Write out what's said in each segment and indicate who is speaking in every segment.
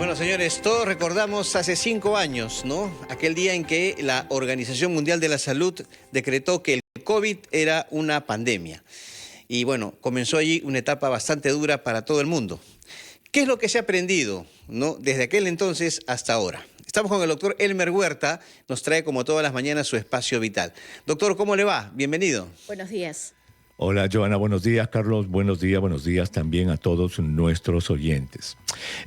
Speaker 1: Bueno, señores, todos recordamos hace 5 años, ¿no? Aquel día en que la Organización Mundial de la Salud decretó que el COVID era una pandemia. Y bueno, comenzó allí una etapa bastante dura para todo el mundo. ¿Qué es lo que se ha aprendido, ¿no? Desde aquel entonces hasta ahora? Estamos con el doctor Elmer Huerta, nos trae como todas las mañanas su espacio vital. Doctor, ¿cómo le va? Bienvenido.
Speaker 2: Buenos días.
Speaker 3: Hola, Joana, buenos días, Carlos, buenos días también a todos nuestros oyentes.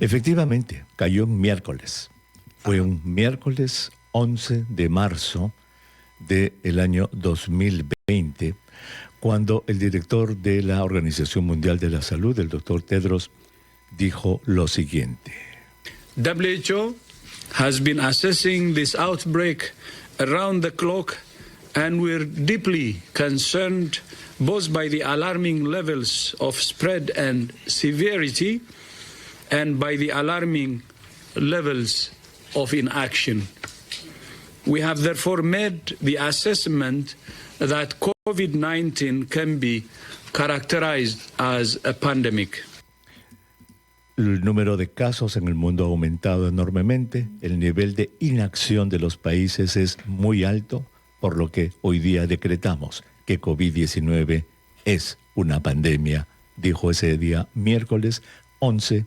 Speaker 3: Efectivamente, cayó un miércoles. Fue un miércoles 11 de marzo del año 2020, cuando el director de la Organización Mundial de la Salud, el doctor Tedros, dijo lo siguiente.
Speaker 4: WHO has been assessing this outbreak around the clock, and we're deeply concerned both by the alarming levels of spread and severity and by the alarming levels of inaction. We have therefore made the assessment that COVID-19 can be characterized as a pandemic.
Speaker 3: El número de casos en el mundo ha aumentado enormemente, el nivel de inacción de los países es muy alto, por lo que hoy día decretamos que COVID-19 es una pandemia, dijo ese día miércoles 11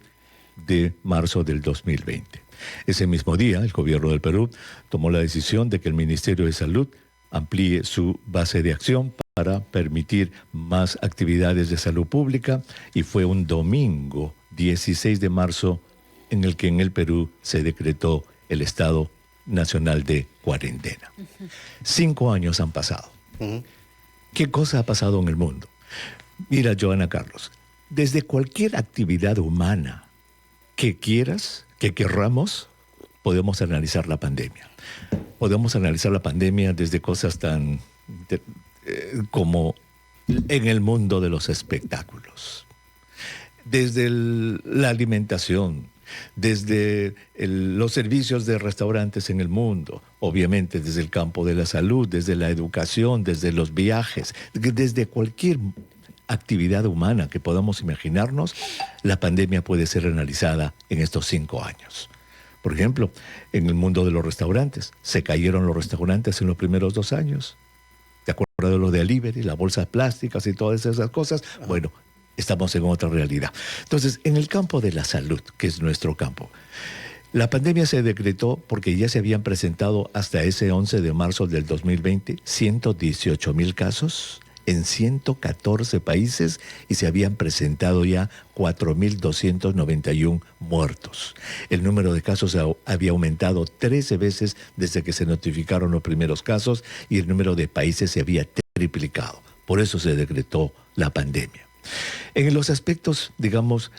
Speaker 3: de marzo del 2020. Ese mismo día, el gobierno del Perú tomó la decisión de que el Ministerio de Salud amplíe su base de acción para permitir más actividades de salud pública, y fue un domingo 16 de marzo en el que en el Perú se decretó el estado nacional de cuarentena. 5 años han pasado. ¿Qué cosa ha pasado en el mundo? Mira, Joana, Carlos, desde cualquier actividad humana que quieras, que querramos, podemos analizar la pandemia. Podemos analizar la pandemia desde cosas tan como en el mundo de los espectáculos, desde la alimentación, desde los servicios de restaurantes en el mundo, obviamente desde el campo de la salud, desde la educación, desde los viajes, desde cualquier actividad humana que podamos imaginarnos, la pandemia puede ser analizada en estos 5 años. Por ejemplo, en el mundo de los restaurantes, se cayeron los restaurantes en los primeros 2 años. ¿Te acuerdas de lo de delivery, las bolsas plásticas y todas esas cosas? Bueno, estamos en otra realidad. Entonces, en el campo de la salud, que es nuestro campo, la pandemia se decretó porque ya se habían presentado hasta ese 11 de marzo del 2020 118,000 casos en 114 países y se habían presentado ya 4,291 muertos. El número de casos había aumentado 13 veces desde que se notificaron los primeros casos y el número de países se había triplicado. Por eso se decretó la pandemia. En los aspectos, digamos,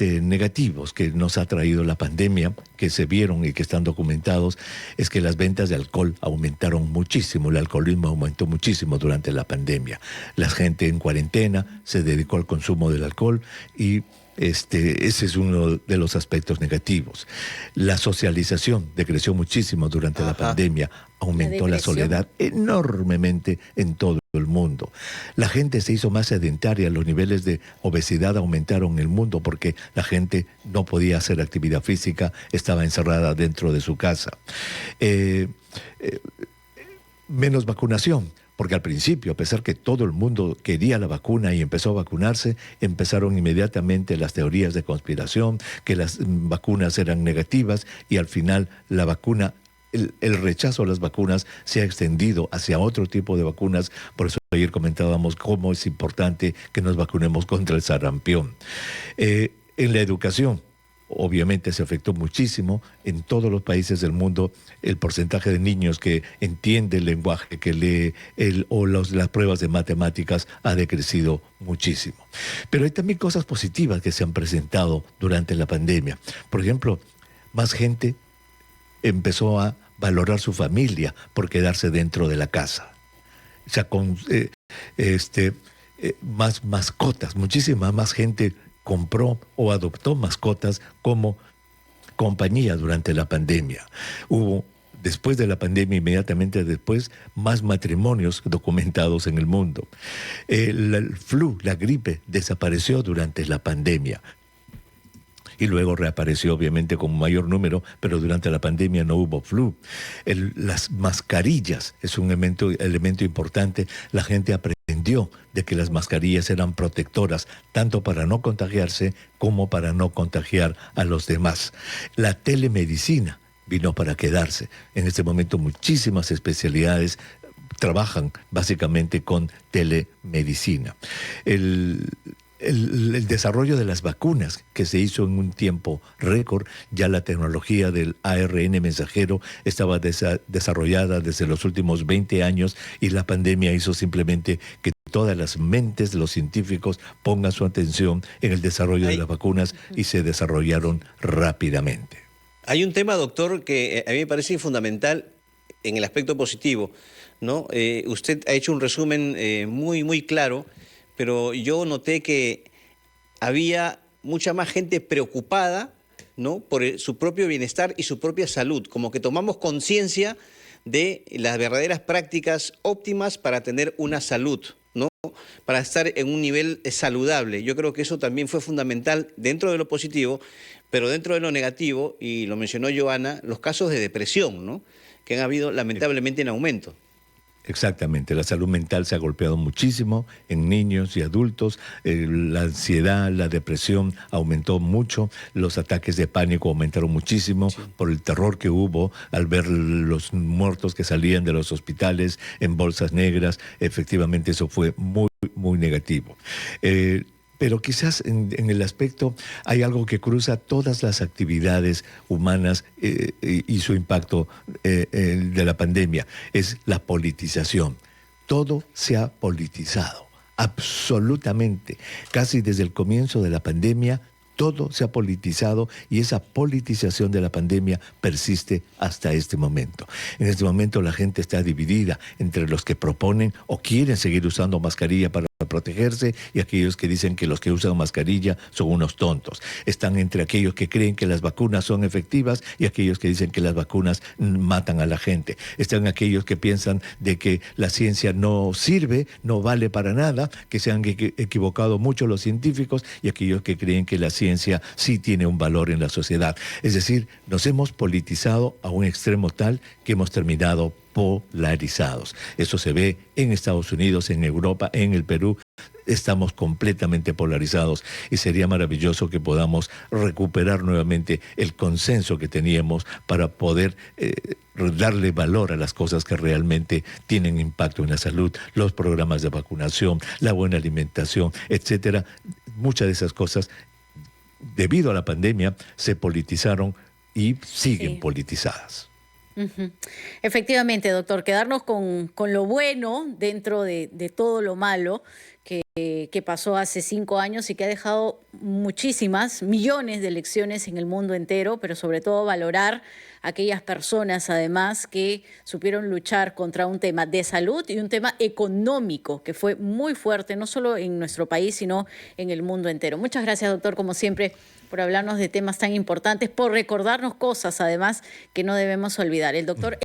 Speaker 3: negativos que nos ha traído la pandemia, que se vieron y que están documentados, es que las ventas de alcohol aumentaron muchísimo, el alcoholismo aumentó muchísimo durante la pandemia. La gente en cuarentena se dedicó al consumo del alcohol y ese es uno de los aspectos negativos. La socialización decreció muchísimo durante la pandemia, aumentó la soledad enormemente en todo el mundo. La gente se hizo más sedentaria, los niveles de obesidad aumentaron en el mundo porque la gente no podía hacer actividad física, estaba encerrada dentro de su casa. Menos vacunación. Porque al principio, a pesar que todo el mundo quería la vacuna y empezó a vacunarse, empezaron inmediatamente las teorías de conspiración, que las vacunas eran negativas y al final la vacuna, el rechazo a las vacunas se ha extendido hacia otro tipo de vacunas. Por eso ayer comentábamos cómo es importante que nos vacunemos contra el sarampión. En la educación, obviamente se afectó muchísimo en todos los países del mundo. El porcentaje de niños que entiende el lenguaje, que lee las pruebas de matemáticas ha decrecido muchísimo. Pero hay también cosas positivas que se han presentado durante la pandemia. Por ejemplo, más gente empezó a valorar su familia por quedarse dentro de la casa. O sea, más mascotas, muchísima más gente compró o adoptó mascotas como compañía durante la pandemia. Hubo, después de la pandemia, inmediatamente después, más matrimonios documentados en el mundo. El flu, la gripe, desapareció durante la pandemia. y luego reapareció obviamente con mayor número, pero durante la pandemia no hubo flu. Las mascarillas es un elemento importante. La gente aprendió de que las mascarillas eran protectoras, tanto para no contagiarse como para no contagiar a los demás. La telemedicina vino para quedarse. En este momento muchísimas especialidades trabajan básicamente con telemedicina. El desarrollo de las vacunas que se hizo en un tiempo récord, ya la tecnología del ARN mensajero estaba desarrollada desde los últimos 20 años y la pandemia hizo simplemente que todas las mentes de los científicos pongan su atención en el desarrollo de las vacunas y se desarrollaron rápidamente.
Speaker 1: Hay un tema, doctor, que a mí me parece fundamental en el aspecto positivo, ¿no? Usted ha hecho un resumen muy claro, pero yo noté que había mucha más gente preocupada, ¿no?, por su propio bienestar y su propia salud, como que tomamos conciencia de las verdaderas prácticas óptimas para tener una salud, ¿no?, para estar en un nivel saludable. Yo creo que eso también fue fundamental dentro de lo positivo, pero dentro de lo negativo, y lo mencionó Joana, los casos de depresión, ¿no?, que han habido lamentablemente en aumento.
Speaker 3: Exactamente, la salud mental se ha golpeado muchísimo en niños y adultos, la ansiedad, la depresión aumentó mucho, los ataques de pánico aumentaron muchísimo por el terror que hubo al ver los muertos que salían de los hospitales en bolsas negras. Efectivamente eso fue muy negativo. Pero quizás en el aspecto hay algo que cruza todas las actividades humanas y su impacto de la pandemia, es la politización. Todo se ha politizado, absolutamente. Casi desde el comienzo de la pandemia, todo se ha politizado y esa politización de la pandemia persiste hasta este momento. En este momento la gente está dividida entre los que proponen o quieren seguir usando mascarilla para protegerse y aquellos que dicen que los que usan mascarilla son unos tontos. Están entre aquellos que creen que las vacunas son efectivas y aquellos que dicen que las vacunas matan a la gente. Están aquellos que piensan de que la ciencia no sirve, no vale para nada, que se han equivocado mucho los científicos, y aquellos que creen que la ciencia sí tiene un valor en la sociedad. Es decir, nos hemos politizado a un extremo tal que hemos terminado polarizados. Eso se ve en Estados Unidos, en Europa, en el Perú. Estamos completamente polarizados y sería maravilloso que podamos recuperar nuevamente el consenso que teníamos para poder darle valor a las cosas que realmente tienen impacto en la salud, los programas de vacunación, la buena alimentación, etcétera. Muchas de esas cosas, debido a la pandemia, se politizaron y siguen politizadas.
Speaker 2: Efectivamente, doctor, quedarnos con lo bueno dentro de todo lo malo que pasó hace 5 años y que ha dejado muchísimas, millones de lecciones en el mundo entero, pero sobre todo valorar a aquellas personas además que supieron luchar contra un tema de salud y un tema económico que fue muy fuerte, no solo en nuestro país, sino en el mundo entero. Muchas gracias, doctor, como siempre, por hablarnos de temas tan importantes, por recordarnos cosas además que no debemos olvidar. El doctor